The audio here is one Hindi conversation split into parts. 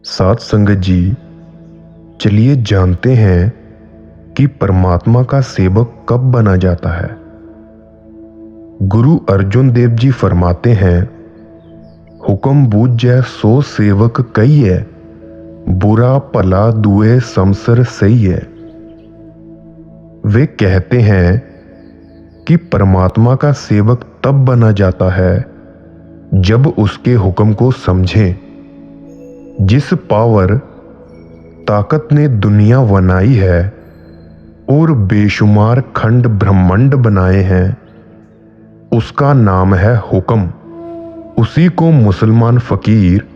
साथ संगत जी, चलिए जानते हैं कि परमात्मा का सेवक कब बना जाता है। गुरु अर्जुन देव जी फरमाते हैं, हुक्म बूझै सो सेवक कई है, बुरा भला दुए समसर सही है। वे कहते हैं कि परमात्मा का सेवक तब बना जाता है जब उसके हुक्म को समझें। जिस पावर ताकत ने दुनिया बनाई है और बेशुमार खंड ब्रह्मांड बनाए हैं, उसका नाम है हुक्म। उसी को मुसलमान फकीर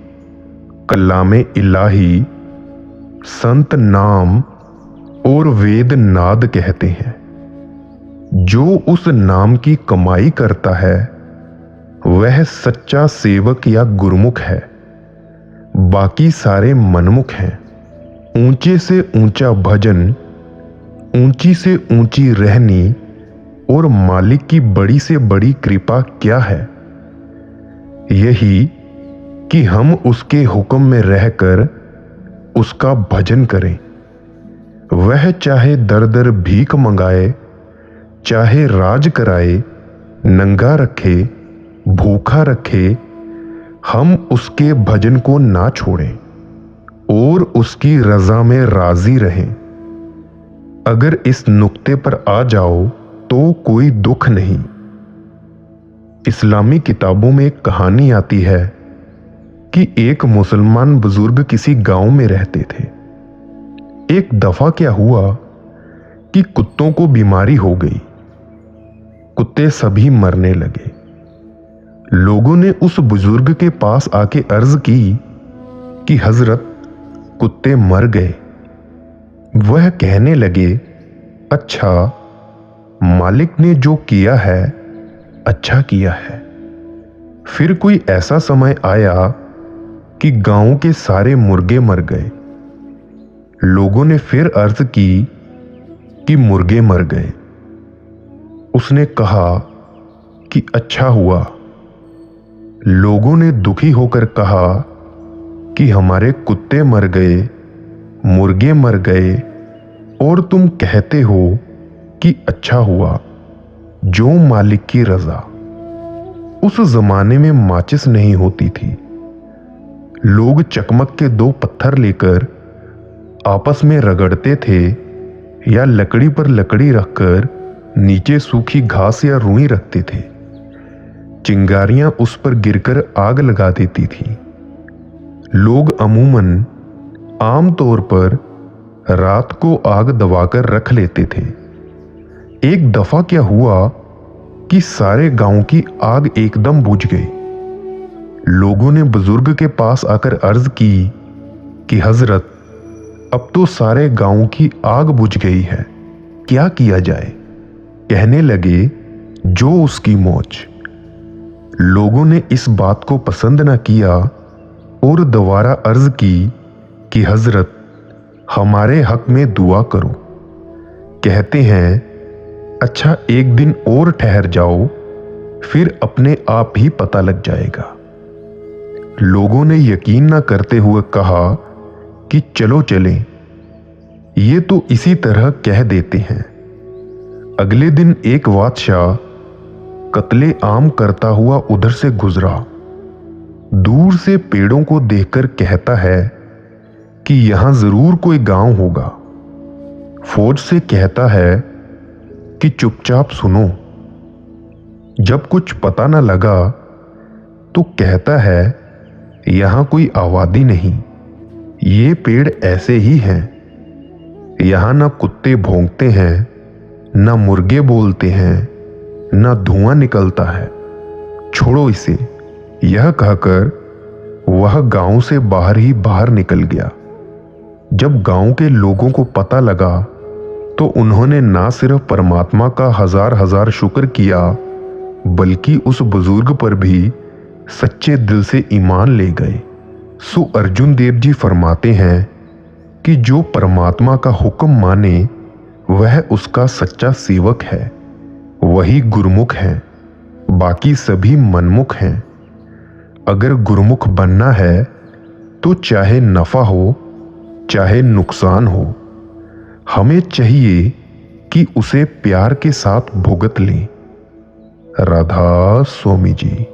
कलामे इलाही, संत नाम और वेद नाद कहते हैं। जो उस नाम की कमाई करता है वह सच्चा सेवक या गुरमुख है। बाकी सारे मनमुख हैं। ऊंचे से ऊंचा भजन, ऊंची से ऊंची रहनी और मालिक की बड़ी से बड़ी कृपा क्या है? यही कि हम उसके हुक्म में रहकर उसका भजन करें। वह चाहे दर दर भीख मंगाए, चाहे राज कराए, नंगा रखे, भूखा रखे, हम उसके भजन को ना छोड़ें और उसकी रजा में राजी रहें। अगर इस नुक्ते पर आ जाओ तो कोई दुख नहीं। इस्लामी किताबों में एक कहानी आती है कि एक मुसलमान बुजुर्ग किसी गांव में रहते थे। एक दफा क्या हुआ कि कुत्तों को बीमारी हो गई। कुत्ते सभी मरने लगे। लोगों ने उस बुजुर्ग के पास आके अर्ज की कि हजरत, कुत्ते मर गए। वह कहने लगे, अच्छा, मालिक ने जो किया है अच्छा किया है। फिर कोई ऐसा समय आया कि गांव के सारे मुर्गे मर गए। लोगों ने फिर अर्ज की कि मुर्गे मर गए। उसने कहा कि अच्छा हुआ। लोगों ने दुखी होकर कहा कि हमारे कुत्ते मर गए, मुर्गे मर गए और तुम कहते हो कि अच्छा हुआ। जो मालिक की रजा। उस जमाने में माचिस नहीं होती थी। लोग चकमक के दो पत्थर लेकर आपस में रगड़ते थे या लकड़ी पर लकड़ी रखकर नीचे सूखी घास या रुई रखते थे। चिंगारियां उस पर गिरकर आग लगा देती थी। लोग अमूमन आम तौर पर रात को आग दबाकर रख लेते थे। एक दफा क्या हुआ कि सारे गांव की आग एकदम बुझ गई। लोगों ने बुजुर्ग के पास आकर अर्ज की कि हजरत, अब तो सारे गांव की आग बुझ गई है, क्या किया जाए? कहने लगे, जो उसकी मौज। लोगों ने इस बात को पसंद न किया और दोबारा अर्ज की कि हजरत, हमारे हक में दुआ करो। कहते हैं, अच्छा, एक दिन और ठहर जाओ, फिर अपने आप ही पता लग जाएगा। लोगों ने यकीन न करते हुए कहा कि चलो चलें। ये तो इसी तरह कह देते हैं। अगले दिन एक बादशाह कत्ले आम करता हुआ उधर से गुजरा। दूर से पेड़ों को देखकर कहता है कि यहां जरूर कोई गांव होगा। फौज से कहता है कि चुपचाप सुनो। जब कुछ पता न लगा तो कहता है, यहां कोई आबादी नहीं, ये पेड़ ऐसे ही हैं। यहां ना कुत्ते भौंकते हैं, ना मुर्गे बोलते हैं, ना धुआं निकलता है। छोड़ो इसे। यह कहकर वह गांव से बाहर ही बाहर निकल गया। जब गांव के लोगों को पता लगा तो उन्होंने ना सिर्फ परमात्मा का हजार हजार शुक्र किया, बल्कि उस बुजुर्ग पर भी सच्चे दिल से ईमान ले गए। सो अर्जुन देव जी फरमाते हैं कि जो परमात्मा का हुक्म माने वह उसका सच्चा सेवक है, वही गुरमुख है। बाकी सभी मनमुख हैं। अगर गुरमुख बनना है तो चाहे नफा हो चाहे नुकसान हो, हमें चाहिए कि उसे प्यार के साथ भुगत लें। राधा स्वामी जी।